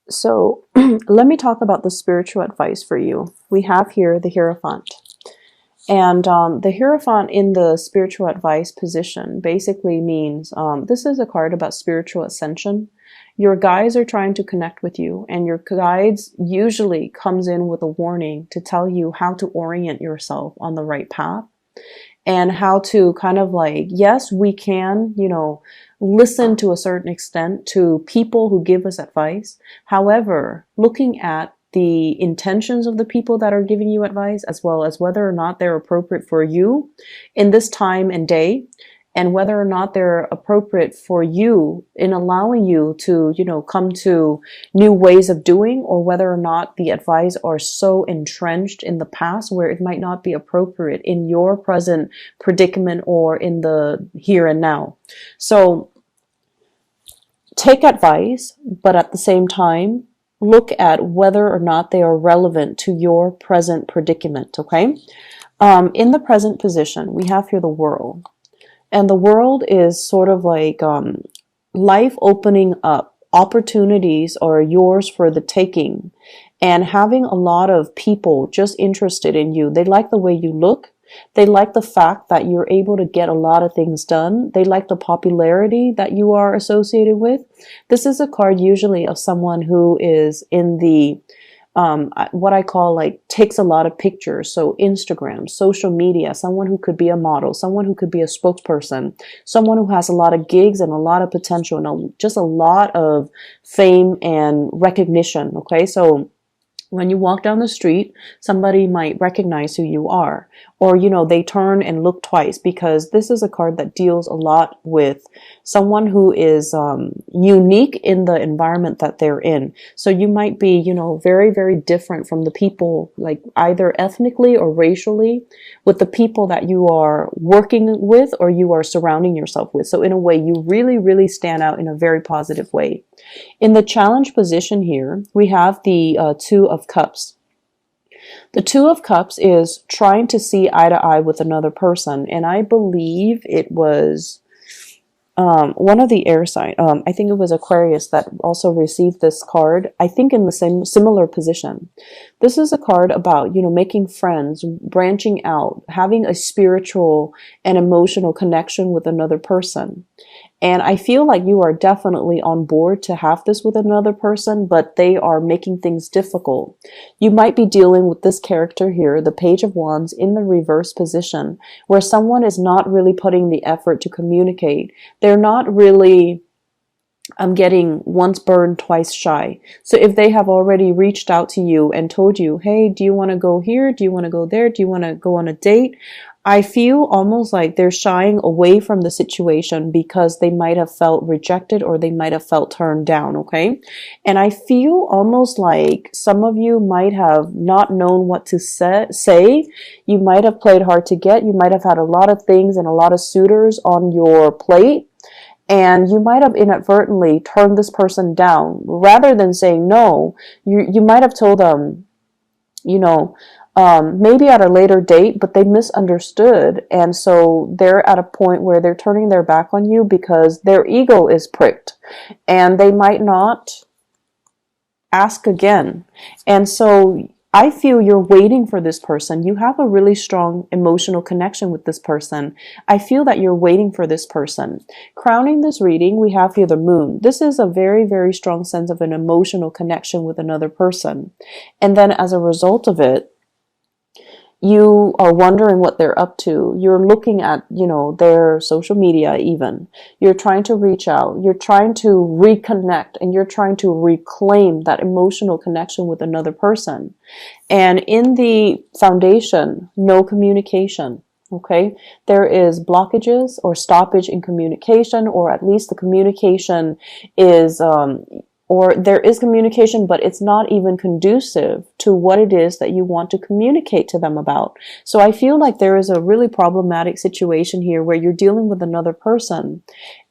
So let me talk about the spiritual advice for you. We have here the Hierophant. And the Hierophant in the spiritual advice position basically means this is a card about spiritual ascension. Your guides are trying to connect with you, and your guides usually comes in with a warning to tell you how to orient yourself on the right path and how to kind of like, yes, we can, listen to a certain extent to people who give us advice. However, looking at the intentions of the people that are giving you advice, as well as whether or not they're appropriate for you in this time and day, and whether or not they're appropriate for you in allowing you to, come to new ways of doing, or whether or not the advice are so entrenched in the past where it might not be appropriate in your present predicament or in the here and now. So take advice, but at the same time, look at whether or not they are relevant to your present predicament, okay? In the present position, we have here the World. And the World is sort of like life opening up. Opportunities are yours for the taking. And having a lot of people just interested in you. They like the way you look. They like the fact that you're able to get a lot of things done. They like the popularity that you are associated with. This is a card usually of someone who is in the what I call like takes a lot of pictures. So Instagram, social media, someone who could be a model, someone who could be a spokesperson, someone who has a lot of gigs and a lot of potential and just a lot of fame and recognition. Okay. So when you walk down the street, somebody might recognize who you are, or, they turn and look twice, because this is a card that deals a lot with someone who is unique in the environment that they're in. So you might be, very, very different from the people, like either ethnically or racially, with the people that you are working with or you are surrounding yourself with. So in a way, you really, really stand out in a very positive way. In the challenge position here, we have the Two of Cups. The Two of Cups is trying to see eye to eye with another person. And I believe it was one of the air sign. I think it was Aquarius that also received this card. I think in the same similar position. This is a card about, making friends, branching out, having a spiritual and emotional connection with another person. And I feel like you are definitely on board to have this with another person, but they are making things difficult. You might be dealing with this character here, the Page of Wands, in the reverse position, where someone is not really putting the effort to communicate. They're not really, I'm getting once burned, twice shy. So if they have already reached out to you and told you, hey, do you want to go here? Do you want to go there? Do you want to go on a date? I feel almost like they're shying away from the situation because they might have felt rejected or they might have felt turned down, okay? And I feel almost like some of you might have not known what to say. You might have played hard to get. You might have had a lot of things and a lot of suitors on your plate. And you might have inadvertently turned this person down. Rather than saying no, you might have told them, maybe at a later date, but they misunderstood. And so they're at a point where they're turning their back on you because their ego is pricked and they might not ask again. And so I feel you're waiting for this person. You have a really strong emotional connection with this person. I feel that you're waiting for this person. Crowning this reading, we have here the Moon. This is a very, very strong sense of an emotional connection with another person. And then as a result of it, you are wondering what they're up to. You're looking at, their social media even. You're trying to reach out. You're trying to reconnect and you're trying to reclaim that emotional connection with another person. And in the foundation, no communication. Okay, there is blockages or stoppage in communication, or at least the communication is or there is communication, but it's not even conducive to what it is that you want to communicate to them about. So I feel like there is a really problematic situation here where you're dealing with another person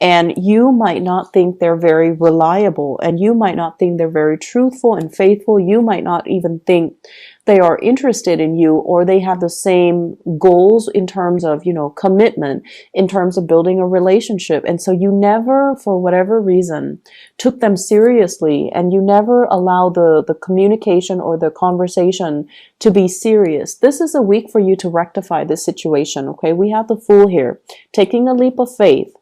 and you might not think they're very reliable and you might not think they're very truthful and faithful. You might not even think they are interested in you, or they have the same goals in terms of, commitment, in terms of building a relationship. And so you never, for whatever reason, took them seriously, and you never allow the communication or the conversation to be serious. This is a week for you to rectify this situation, okay? We have the Fool here, taking a leap of faith.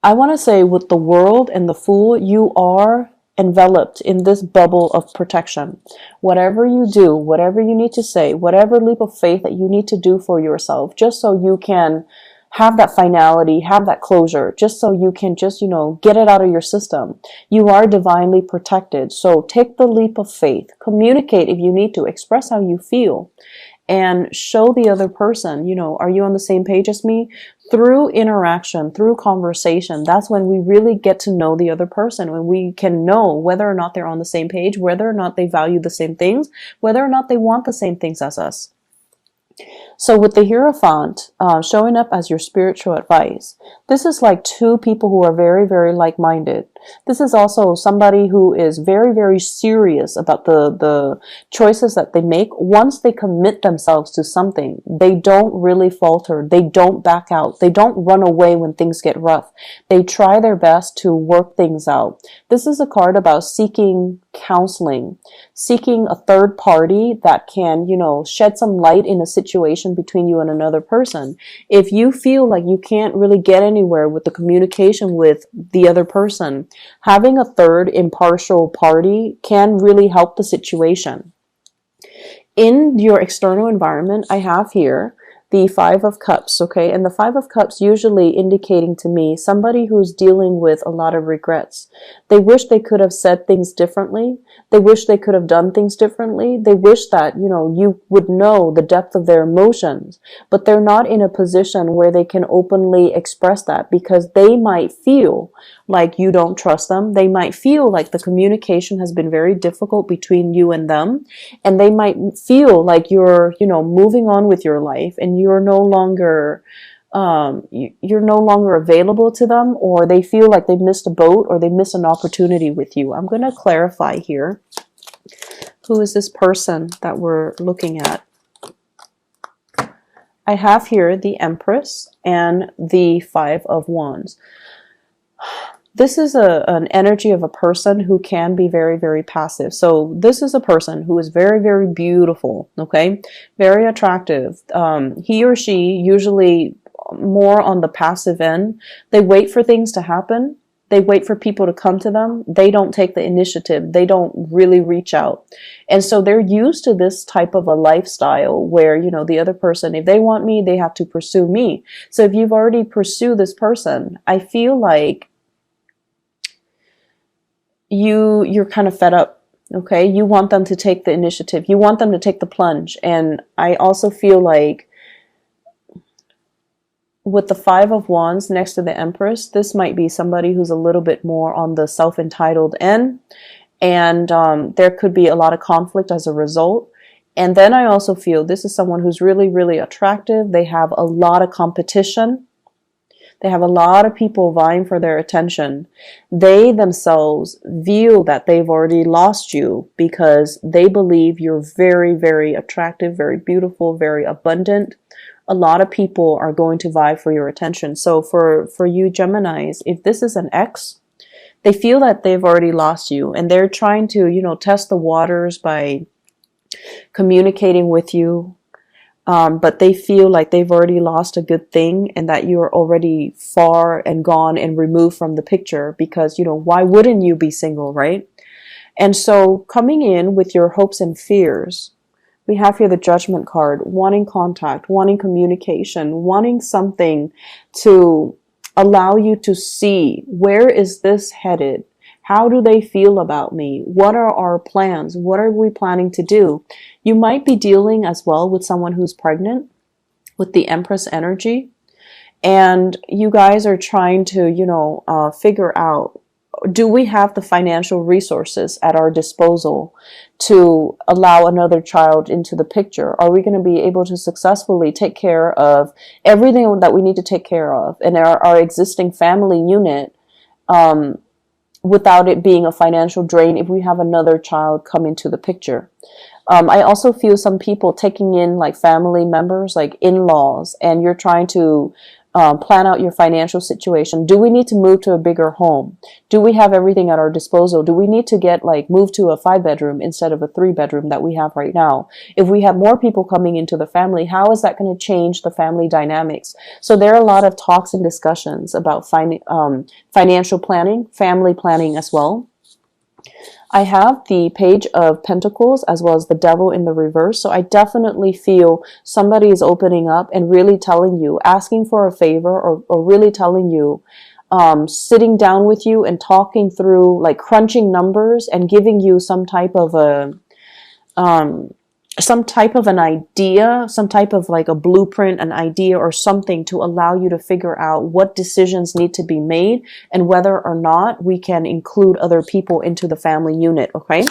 I want to say with the World and the Fool, you are enveloped in this bubble of protection. Whatever you do, whatever you need to say, whatever leap of faith that you need to do for yourself, just so you can have that finality, have that closure, just so you can just, get it out of your system. You are divinely protected. So take the leap of faith, communicate if you need to, express how you feel, and show the other person, are you on the same page as me? Through interaction, through conversation, that's when we really get to know the other person, when we can know whether or not they're on the same page, whether or not they value the same things, whether or not they want the same things as us. So with the Hierophant showing up as your spiritual advice, this is like two people who are very, very like-minded. This is also somebody who is very, very serious about the choices that they make. Once they commit themselves to something, they don't really falter. They don't back out. They don't run away when things get rough. They try their best to work things out. This is a card about seeking counseling, seeking a third party that can, shed some light in a situation between you and another person. If you feel like you can't really get anywhere with the communication with the other person, having a third impartial party can really help the situation. In your external environment, I have here the Five of Cups, okay? And the Five of Cups usually indicating to me somebody who's dealing with a lot of regrets. They wish they could have said things differently. They wish they could have done things differently. They wish that, you would know the depth of their emotions, but they're not in a position where they can openly express that, because they might feel like you don't trust them. They might feel like the communication has been very difficult between you and them. And they might feel like you're, moving on with your life, and you're no longer available to them, or they feel like they missed a boat, or they missed an opportunity with you. I'm going to clarify here. Who is this person that we're looking at? I have here the Empress and the Five of Wands. This is an energy of a person who can be very, very passive. So this is a person who is very, very beautiful, okay? Very attractive. He or she usually more on the passive end. They wait for things to happen. They wait for people to come to them. They don't take the initiative. They don't really reach out. And so they're used to this type of a lifestyle where, the other person, if they want me, they have to pursue me. So if you've already pursued this person, I feel like you're kind of fed up, okay? You want them to take the initiative. You want them to take the plunge. And I also feel like with the Five of Wands next to the Empress, this might be somebody who's a little bit more on the self-entitled end. And there could be a lot of conflict as a result. And then I also feel this is someone who's really, really attractive. They have a lot of competition. They have a lot of people vying for their attention. They themselves feel that they've already lost you because they believe you're very, very attractive, very beautiful, very abundant. A lot of people are going to vie for your attention. So for you Geminis, if this is an ex, they feel that they've already lost you, and they're trying to, test the waters by communicating with you. But they feel like they've already lost a good thing, and that you're already far and gone and removed from the picture, because, why wouldn't you be single, right? And so coming in with your hopes and fears, we have here the Judgment card, wanting contact, wanting communication, wanting something to allow you to see, where is this headed? How do they feel about me? What are our plans? What are we planning to do? You might be dealing as well with someone who's pregnant with the Empress energy. And you guys are trying to, figure out, do we have the financial resources at our disposal to allow another child into the picture? Are we going to be able to successfully take care of everything that we need to take care of in our existing family unit? without it being a financial drain if we have another child come into the picture. I also feel some people taking in like family members, like in-laws, and you're trying to plan out your financial situation. Do we need to move to a bigger home? Do we have everything at our disposal? Do we need to get like move to a 5-bedroom instead of a 3-bedroom that we have right now? If we have more people coming into the family, how is that going to change the family dynamics? So there are a lot of talks and discussions about financial planning, family planning as well. I have the Page of Pentacles as well as the Devil in the reverse. So I definitely feel somebody is opening up and really telling you, asking for a favor, or really telling you, sitting down with you and talking through, like crunching numbers and giving you some type of an idea, some type of like a blueprint, an idea or something to allow you to figure out what decisions need to be made and whether or not we can include other people into the family unit, okay?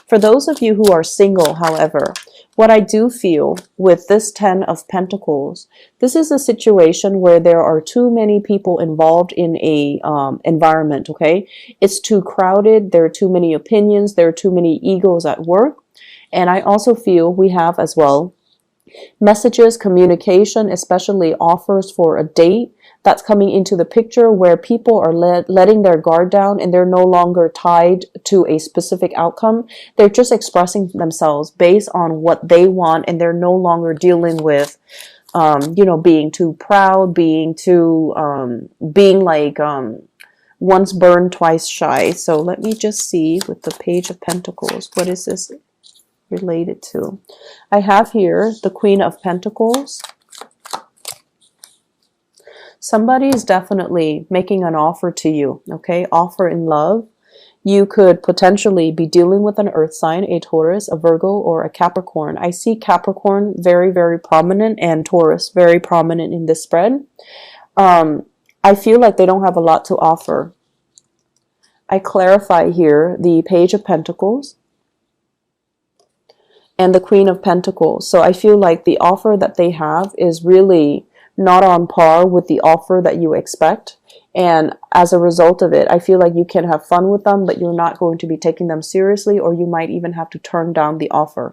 For those of you who are single, however, what I do feel with this 10 of Pentacles, this is a situation where there are too many people involved in a environment, okay? It's too crowded, there are too many opinions, there are too many egos at work. And I also feel we have as well messages, communication, especially offers for a date that's coming into the picture where people are letting their guard down and they're no longer tied to a specific outcome. They're just expressing themselves based on what they want, and they're no longer dealing with being too proud, being like once burned, twice shy. So let me just see with the Page of Pentacles, what is this related to? I have here the Queen of Pentacles. Somebody is definitely making an offer to you, okay? Offer in love. You could potentially be dealing with an earth sign, a Taurus, a Virgo, or a Capricorn. I see Capricorn very, very prominent and Taurus very prominent in this spread. I feel like they don't have a lot to offer. I clarify here the Page of Pentacles and the Queen of Pentacles. So I feel like the offer that they have is really not on par with the offer that you expect. And as a result of it, I feel like you can have fun with them, but you're not going to be taking them seriously, or you might even have to turn down the offer.